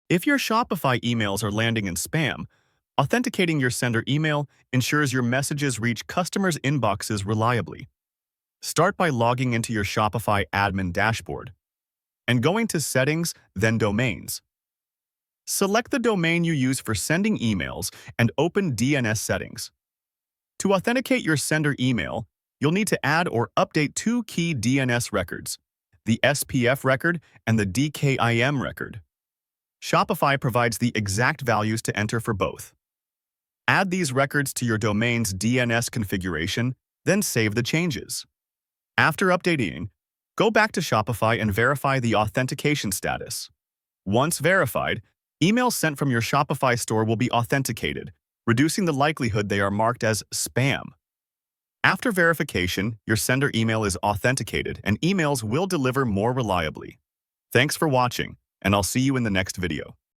If your Shopify emails are landing in spam, authenticating your sender email ensures your messages reach customers' inboxes reliably. Start by logging into your Shopify admin dashboard and going to Settings, then Domains. Select the domain you use for sending emails and open DNS settings. To authenticate your sender email, you'll need to add or update two key DNS records, the SPF record and the DKIM record. Shopify provides the exact values to enter for both. Add these records to your domain's DNS configuration, then save the changes. After updating, go back to Shopify and verify the authentication status. Once verified, emails sent from your Shopify store will be authenticated, reducing the likelihood they are marked as spam. After verification, your sender email is authenticated and emails will deliver more reliably. Thanks for watching, and I'll see you in the next video.